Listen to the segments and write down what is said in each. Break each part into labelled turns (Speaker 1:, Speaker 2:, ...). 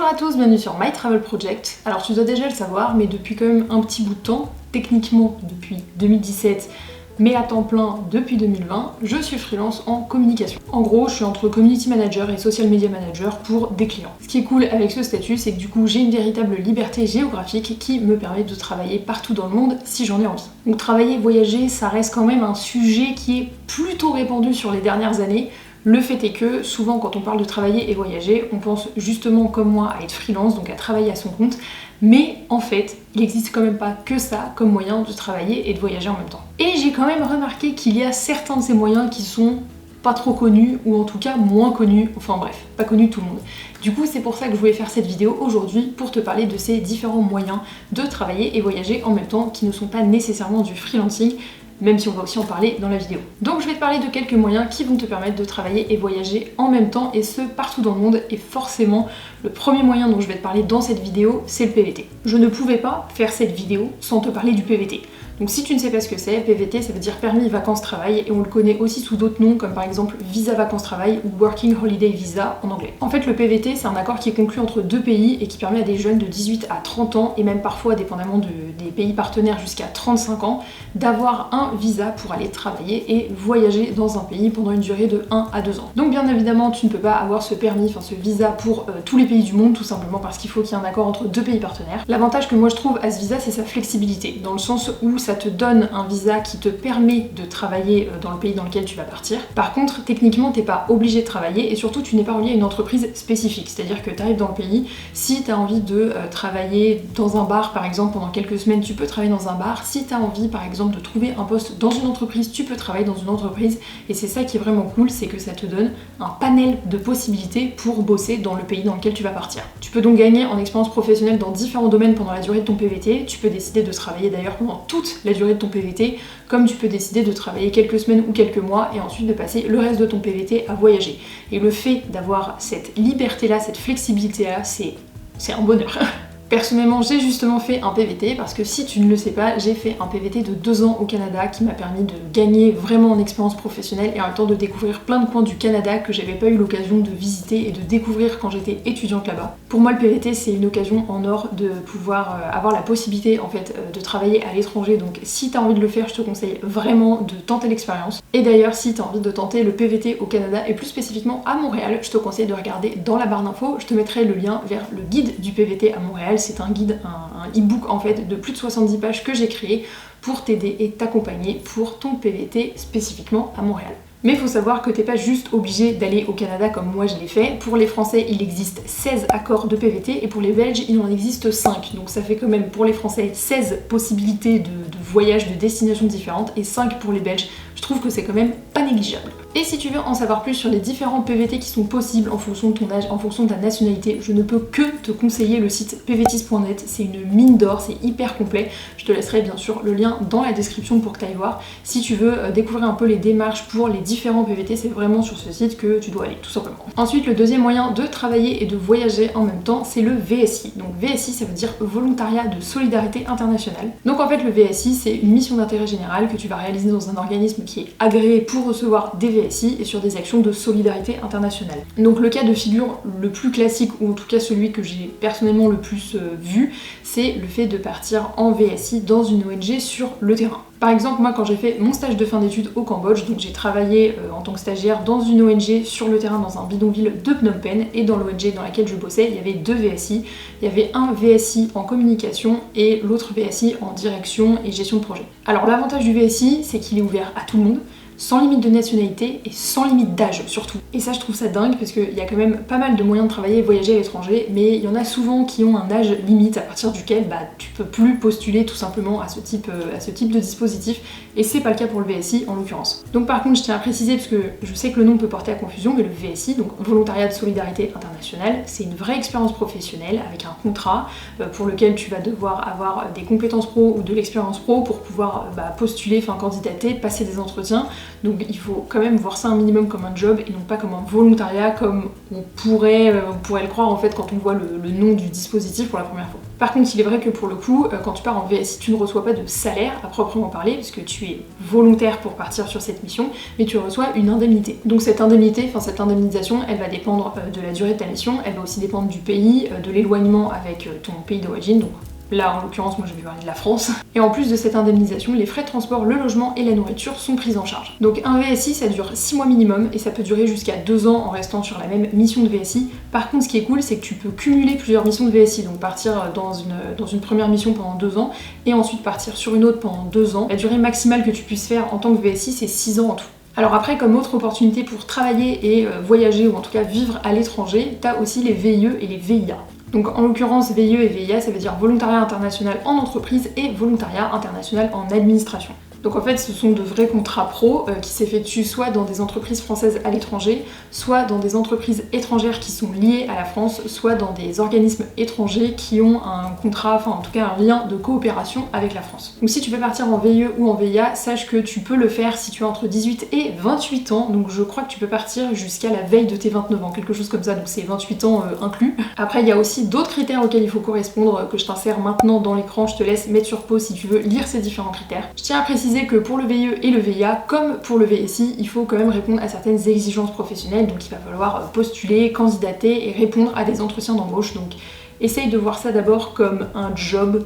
Speaker 1: Bonjour à tous, bienvenue sur My Travel Project. Alors tu dois déjà le savoir, mais depuis quand même un petit bout de temps, techniquement depuis 2017, mais à temps plein depuis 2020, je suis freelance en communication. En gros, je suis entre community manager et social media manager pour des clients. Ce qui est cool avec ce statut, c'est que du coup j'ai une véritable liberté géographique qui me permet de travailler partout dans le monde si j'en ai envie. Donc travailler, voyager, ça reste quand même un sujet qui est plutôt répandu sur les dernières années. Le fait est que souvent quand on parle de travailler et voyager, on pense justement comme moi à être freelance, donc à travailler à son compte, mais en fait, il n'existe quand même pas que ça comme moyen de travailler et de voyager en même temps. Et j'ai quand même remarqué qu'il y a certains de ces moyens qui sont pas trop connus, ou en tout cas moins connus, enfin bref, pas connus de tout le monde. Du coup, c'est pour ça que je voulais faire cette vidéo aujourd'hui, pour te parler de ces différents moyens de travailler et voyager en même temps, qui ne sont pas nécessairement du freelancing, même si on va aussi en parler dans la vidéo. Donc je vais te parler de quelques moyens qui vont te permettre de travailler et voyager en même temps, et ce partout dans le monde, et forcément le premier moyen dont je vais te parler dans cette vidéo, c'est le PVT. Je ne pouvais pas faire cette vidéo sans te parler du PVT. Donc si tu ne sais pas ce que c'est, PVT ça veut dire permis vacances-travail, et on le connaît aussi sous d'autres noms comme par exemple visa vacances-travail ou Working Holiday Visa en anglais. En fait le PVT c'est un accord qui est conclu entre deux pays et qui permet à des jeunes de 18 à 30 ans, et même parfois dépendamment des pays partenaires jusqu'à 35 ans, d'avoir un visa pour aller travailler et voyager dans un pays pendant une durée de 1 à 2 ans. Donc bien évidemment tu ne peux pas avoir ce permis, enfin ce visa pour tous les pays du monde, tout simplement parce qu'il faut qu'il y ait un accord entre deux pays partenaires. L'avantage que moi je trouve à ce visa c'est sa flexibilité, dans le sens où ça te donne un visa qui te permet de travailler dans le pays dans lequel tu vas partir. Par contre, techniquement, t'es pas obligé de travailler, et surtout, tu n'es pas relié à une entreprise spécifique. C'est-à-dire que tu arrives dans le pays, si tu as envie de travailler dans un bar, par exemple, pendant quelques semaines, tu peux travailler dans un bar. Si tu as envie, par exemple, de trouver un poste dans une entreprise, tu peux travailler dans une entreprise. Et c'est ça qui est vraiment cool, c'est que ça te donne un panel de possibilités pour bosser dans le pays dans lequel tu vas partir. Tu peux donc gagner en expérience professionnelle dans différents domaines pendant la durée de ton PVT. Tu peux décider de travailler d'ailleurs pendant toute la durée de ton PVT, comme tu peux décider de travailler quelques semaines ou quelques mois et ensuite de passer le reste de ton PVT à voyager. Et le fait d'avoir cette liberté-là, cette flexibilité-là, c'est un bonheur. Personnellement, j'ai justement fait un PVT, parce que si tu ne le sais pas, j'ai fait un PVT de 2 ans au Canada qui m'a permis de gagner vraiment en expérience professionnelle et en même temps de découvrir plein de coins du Canada que j'avais pas eu l'occasion de visiter et de découvrir quand j'étais étudiante là-bas. Pour moi, le PVT, c'est une occasion en or de pouvoir avoir la possibilité en fait de travailler à l'étranger. Donc si tu as envie de le faire, je te conseille vraiment de tenter l'expérience. Et d'ailleurs, si tu as envie de tenter le PVT au Canada et plus spécifiquement à Montréal, je te conseille de regarder dans la barre d'infos. Je te mettrai le lien vers le guide du PVT à Montréal. C'est un guide, un e-book en fait de plus de 70 pages que j'ai créé pour t'aider et t'accompagner pour ton PVT spécifiquement à Montréal. Mais il faut savoir que t'es pas juste obligé d'aller au Canada comme moi je l'ai fait. Pour les Français, il existe 16 accords de PVT, et pour les Belges, il en existe 5. Donc ça fait quand même pour les Français 16 possibilités de voyages, de destinations différentes, et 5 pour les Belges. Je trouve que c'est quand même pas négligeable. Et si tu veux en savoir plus sur les différents PVT qui sont possibles en fonction de ton âge, en fonction de ta nationalité, je ne peux que te conseiller le site pvtis.net. C'est une mine d'or, c'est hyper complet. Je te laisserai bien sûr le lien dans la description pour que tu ailles voir. Si tu veux découvrir un peu les démarches pour les différents PVT, c'est vraiment sur ce site que tu dois aller, tout simplement. Ensuite, le deuxième moyen de travailler et de voyager en même temps, c'est le VSI. Donc VSI, ça veut dire Volontariat de Solidarité Internationale. Donc en fait, le VSI, c'est une mission d'intérêt général que tu vas réaliser dans un organisme qui est agréé pour recevoir des VSI et sur des actions de solidarité internationale. Donc le cas de figure le plus classique, ou en tout cas celui que j'ai personnellement le plus vu, c'est le fait de partir en VSI dans une ONG sur le terrain. Par exemple, moi quand j'ai fait mon stage de fin d'études au Cambodge, donc j'ai travaillé en tant que stagiaire dans une ONG sur le terrain dans un bidonville de Phnom Penh, et dans l'ONG dans laquelle je bossais, il y avait 2 VSI. Il y avait un VSI en communication et l'autre VSI en direction et gestion de projet. Alors l'avantage du VSI, c'est qu'il est ouvert à tout le monde, sans limite de nationalité et sans limite d'âge surtout. Et ça je trouve ça dingue, parce qu'il y a quand même pas mal de moyens de travailler et voyager à l'étranger, mais il y en a souvent qui ont un âge limite à partir duquel tu peux plus postuler tout simplement à ce type de dispositif, et c'est pas le cas pour le VSI en l'occurrence. Donc par contre je tiens à préciser, parce que je sais que le nom peut porter à confusion, mais le VSI, donc Volontariat de Solidarité Internationale, c'est une vraie expérience professionnelle avec un contrat pour lequel tu vas devoir avoir des compétences pro ou de l'expérience pro pour pouvoir postuler, candidater, passer des entretiens. Donc il faut quand même voir ça un minimum comme un job et non pas comme un volontariat comme on pourrait le croire en fait quand on voit le nom du dispositif pour la première fois. Par contre, il est vrai que pour le coup, quand tu pars en VSI, tu ne reçois pas de salaire à proprement parler, puisque tu es volontaire pour partir sur cette mission, mais tu reçois une indemnité. Donc cette indemnisation, elle va dépendre de la durée de ta mission, elle va aussi dépendre du pays, de l'éloignement avec ton pays d'origine, donc là, en l'occurrence, moi je vais parler de la France. Et en plus de cette indemnisation, les frais de transport, le logement et la nourriture sont pris en charge. Donc un VSI, ça dure 6 mois minimum et ça peut durer jusqu'à 2 ans en restant sur la même mission de VSI. Par contre, ce qui est cool, c'est que tu peux cumuler plusieurs missions de VSI. Donc partir dans une première mission pendant 2 ans et ensuite partir sur une autre pendant 2 ans. La durée maximale que tu puisses faire en tant que VSI, c'est 6 ans en tout. Alors après, comme autre opportunité pour travailler et voyager, ou en tout cas vivre à l'étranger, t'as aussi les VIE et les VIA. Donc en l'occurrence, VIE et VIA, ça veut dire volontariat international en entreprise et volontariat international en administration. Donc en fait, ce sont de vrais contrats pro qui s'effectuent soit dans des entreprises françaises à l'étranger, soit dans des entreprises étrangères qui sont liées à la France, soit dans des organismes étrangers qui ont un contrat, enfin en tout cas un lien de coopération avec la France. Donc si tu veux partir en VIE ou en VIA, sache que tu peux le faire si tu as entre 18 et 28 ans, donc je crois que tu peux partir jusqu'à la veille de tes 29 ans, quelque chose comme ça, donc c'est 28 ans inclus. Après, il y a aussi d'autres critères auxquels il faut correspondre que je t'insère maintenant dans l'écran, je te laisse mettre sur pause si tu veux lire ces différents critères. Je tiens à préciser que pour le VIE et le VIA, comme pour le VSI, il faut quand même répondre à certaines exigences professionnelles, donc il va falloir postuler, candidater et répondre à des entretiens d'embauche. Donc essaye de voir ça d'abord comme un job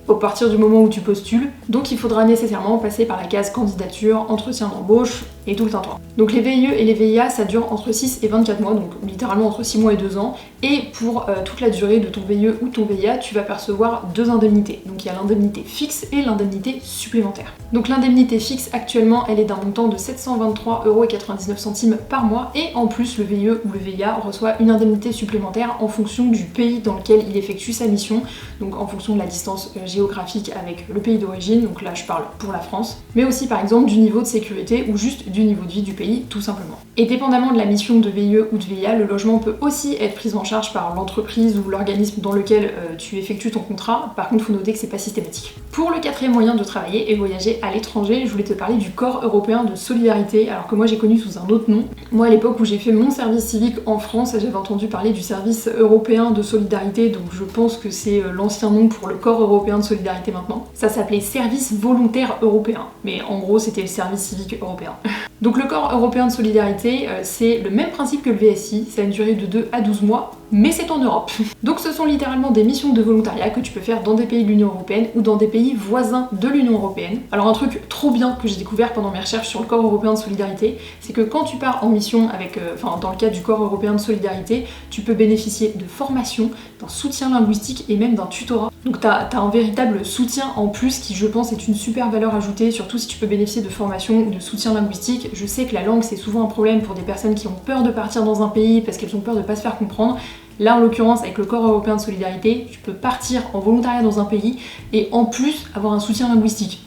Speaker 1: à partir du moment où tu postules. Donc il faudra nécessairement passer par la case candidature, entretien d'embauche et tout le tintouin. Donc les VIE et les VIA, ça dure entre 6 et 24 mois, donc littéralement entre 6 mois et 2 ans. Et pour toute la durée de ton VIE ou ton VIA, tu vas percevoir 2 indemnités. Donc il y a l'indemnité fixe et l'indemnité supplémentaire. Donc l'indemnité fixe, actuellement, elle est d'un montant de 723,99€ par mois. Et en plus, le VIE ou le VIA reçoit une indemnité supplémentaire en fonction du pays dans lequel il effectue sa mission. Donc en fonction de la distance géographique avec le pays d'origine, donc là je parle pour la France. Mais aussi par exemple du niveau de sécurité ou juste du niveau de vie du pays, tout simplement. Et dépendamment de la mission de VIE ou de VIA, le logement peut aussi être pris en charge par l'entreprise ou l'organisme dans lequel tu effectues ton contrat. Par contre, il faut noter que c'est pas systématique. Pour le quatrième moyen de travailler et voyager à l'étranger, je voulais te parler du Corps européen de solidarité, alors que moi j'ai connu sous un autre nom. Moi à l'époque où j'ai fait mon service civique en France, j'avais entendu parler du service européen de solidarité, donc je pense que c'est l'ancien nom pour le Corps européen de solidarité maintenant. Ça s'appelait service volontaire européen, mais en gros c'était le service civique européen. Donc le Corps européen de solidarité, c'est le même principe que le VSI, ça a une durée de 2 à 12 mois, mais c'est en Europe. Donc ce sont littéralement des missions de volontariat que tu peux faire dans des pays de l'Union européenne ou dans des pays voisins de l'Union européenne. Alors un truc trop bien que j'ai découvert pendant mes recherches sur le Corps européen de solidarité, c'est que quand tu pars en mission avec, dans le cadre du Corps européen de solidarité, tu peux bénéficier de formation, d'un soutien linguistique et même d'un tutorat. Donc t'as un véritable soutien en plus qui, je pense, est une super valeur ajoutée, surtout si tu peux bénéficier de formation ou de soutien linguistique. Je sais que la langue c'est souvent un problème pour des personnes qui ont peur de partir dans un pays parce qu'elles ont peur de pas se faire comprendre. Là, en l'occurrence, avec le Corps européen de solidarité, tu peux partir en volontariat dans un pays et en plus avoir un soutien linguistique.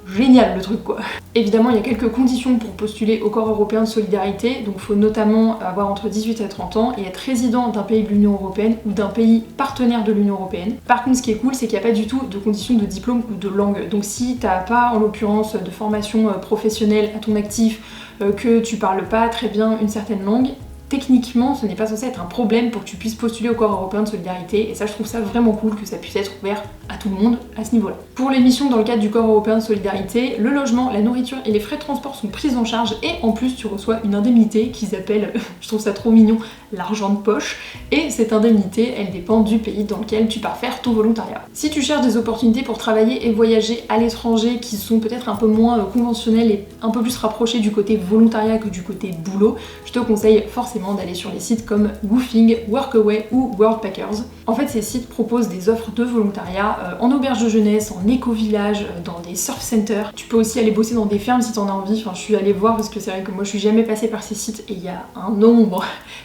Speaker 1: Génial le truc quoi. Évidemment, il y a quelques conditions pour postuler au Corps européen de solidarité, donc il faut notamment avoir entre 18 et 30 ans et être résident d'un pays de l'Union européenne ou d'un pays partenaire de l'Union européenne. Par contre, ce qui est cool, c'est qu'il n'y a pas du tout de condition de diplôme ou de langue. Donc si t'as pas en l'occurrence de formation professionnelle à ton actif, que tu parles pas très bien une certaine langue, techniquement, ce n'est pas censé être un problème pour que tu puisses postuler au Corps européen de solidarité, et ça je trouve ça vraiment cool que ça puisse être ouvert à tout le monde à ce niveau-là. Pour les missions dans le cadre du Corps européen de solidarité, le logement, la nourriture et les frais de transport sont pris en charge et en plus tu reçois une indemnité qu'ils appellent, je trouve ça trop mignon, l'argent de poche, et cette indemnité elle dépend du pays dans lequel tu pars faire ton volontariat. Si tu cherches des opportunités pour travailler et voyager à l'étranger qui sont peut-être un peu moins conventionnelles et un peu plus rapprochées du côté volontariat que du côté boulot, je te conseille forcément d'aller sur les sites comme Woofing, Workaway ou Worldpackers. En fait, ces sites proposent des offres de volontariat en auberge de jeunesse, en éco-village, dans des surf centers. Tu peux aussi aller bosser dans des fermes si t'en as envie. Enfin, je suis allée voir parce que c'est vrai que moi je suis jamais passée par ces sites et il y a un nombre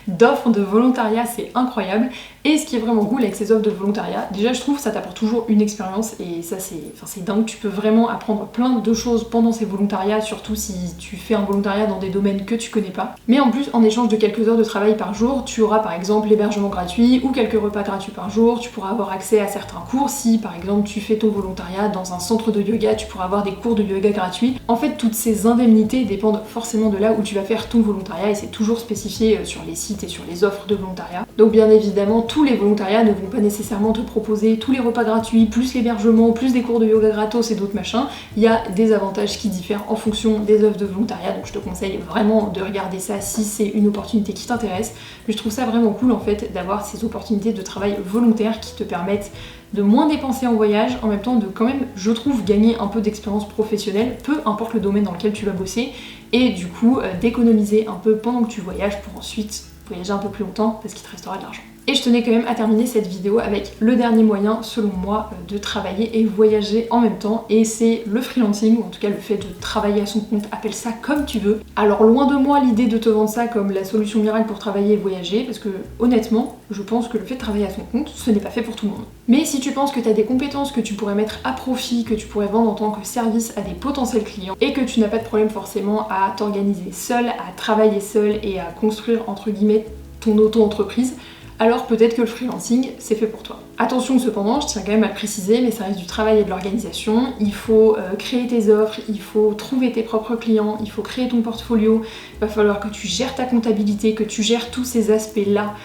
Speaker 1: d'offres de volontariat, c'est incroyable. Et ce qui est vraiment cool avec ces offres de volontariat, déjà je trouve que ça t'apporte toujours une expérience et ça c'est dingue, tu peux vraiment apprendre plein de choses pendant ces volontariats, surtout si tu fais un volontariat dans des domaines que tu connais pas. Mais en plus, en échange de quelques heures de travail par jour, tu auras par exemple l'hébergement gratuit ou quelques repas gratuits par jour, tu pourras avoir accès à certains cours. Si par exemple tu fais ton volontariat dans un centre de yoga, tu pourras avoir des cours de yoga gratuits. En fait, toutes ces indemnités dépendent forcément de là où tu vas faire ton volontariat et c'est toujours spécifié sur les sites et sur les offres de volontariat. Donc bien évidemment, tous les volontariats ne vont pas nécessairement te proposer tous les repas gratuits, plus l'hébergement, plus des cours de yoga gratos et d'autres machins. Il y a des avantages qui diffèrent en fonction des offres de volontariat, donc je te conseille vraiment de regarder ça si c'est une opportunité qui t'intéresse. Mais je trouve ça vraiment cool en fait d'avoir ces opportunités de travail volontaire qui te permettent de moins dépenser en voyage, en même temps de quand même, je trouve, gagner un peu d'expérience professionnelle, peu importe le domaine dans lequel tu vas bosser, et du coup d'économiser un peu pendant que tu voyages pour ensuite voyager un peu plus longtemps parce qu'il te restera de l'argent. Et je tenais quand même à terminer cette vidéo avec le dernier moyen, selon moi, de travailler et voyager en même temps, et c'est le freelancing, ou en tout cas le fait de travailler à son compte, appelle ça comme tu veux. Alors loin de moi l'idée de te vendre ça comme la solution miracle pour travailler et voyager, parce que honnêtement, je pense que le fait de travailler à son compte, ce n'est pas fait pour tout le monde. Mais si tu penses que tu as des compétences que tu pourrais mettre à profit, que tu pourrais vendre en tant que service à des potentiels clients, et que tu n'as pas de problème forcément à t'organiser seul, à travailler seul et à construire entre guillemets ton auto-entreprise, alors peut-être que le freelancing, c'est fait pour toi. Attention cependant, je tiens quand même à le préciser, mais ça reste du travail et de l'organisation. Il faut créer tes offres, il faut trouver tes propres clients, il faut créer ton portfolio, il va falloir que tu gères ta comptabilité, que tu gères tous ces aspects-là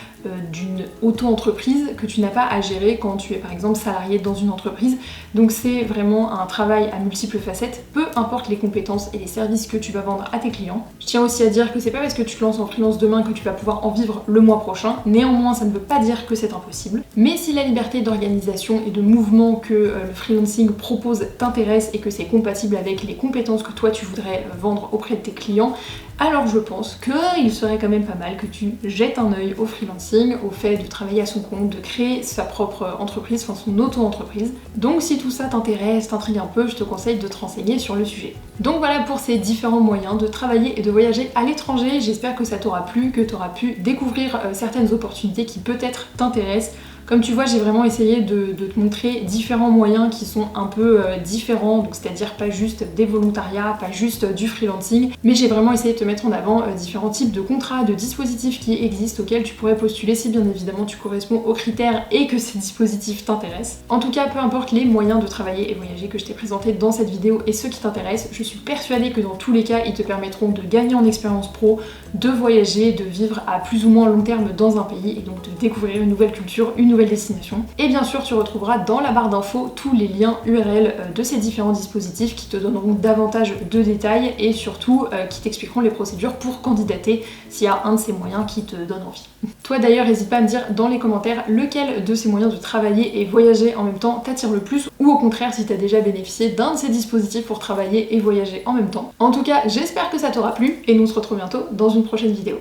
Speaker 1: d'une auto-entreprise que tu n'as pas à gérer quand tu es par exemple salarié dans une entreprise. Donc c'est vraiment un travail à multiples facettes, peu importe les compétences et les services que tu vas vendre à tes clients. Je tiens aussi à dire que c'est pas parce que tu te lances en freelance demain que tu vas pouvoir en vivre le mois prochain. Néanmoins, ça ne veut pas dire que c'est impossible. Mais si la liberté d'organisation et de mouvement que le freelancing propose t'intéresse et que c'est compatible avec les compétences que toi tu voudrais vendre auprès de tes clients, alors je pense qu'il serait quand même pas mal que tu jettes un œil au freelancing, au fait de travailler à son compte, de créer sa propre entreprise, enfin son auto-entreprise. Donc si tout ça t'intéresse, t'intrigue un peu, je te conseille de te renseigner sur le sujet. Donc voilà pour ces différents moyens de travailler et de voyager à l'étranger. J'espère que ça t'aura plu, que tu auras pu découvrir certaines opportunités qui peut-être t'intéressent. Comme tu vois, j'ai vraiment essayé de te montrer différents moyens qui sont un peu différents, donc c'est-à-dire pas juste des volontariats, pas juste du freelancing, mais j'ai vraiment essayé de te mettre en avant différents types de contrats, de dispositifs qui existent auxquels tu pourrais postuler si bien évidemment tu corresponds aux critères et que ces dispositifs t'intéressent. En tout cas, peu importe les moyens de travailler et voyager que je t'ai présentés dans cette vidéo et ceux qui t'intéressent, je suis persuadée que dans tous les cas, ils te permettront de gagner en expérience pro, de voyager, de vivre à plus ou moins long terme dans un pays et donc de découvrir une nouvelle culture, une nouvelle destination. Et bien sûr, tu retrouveras dans la barre d'infos tous les liens URL de ces différents dispositifs qui te donneront davantage de détails et surtout qui t'expliqueront les procédures pour candidater s'il y a un de ces moyens qui te donne envie. Toi d'ailleurs, n'hésite pas à me dire dans les commentaires lequel de ces moyens de travailler et voyager en même temps t'attire le plus, ou au contraire si tu as déjà bénéficié d'un de ces dispositifs pour travailler et voyager en même temps. En tout cas, j'espère que ça t'aura plu et nous on se retrouve bientôt dans une prochaine vidéo.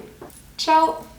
Speaker 1: Ciao!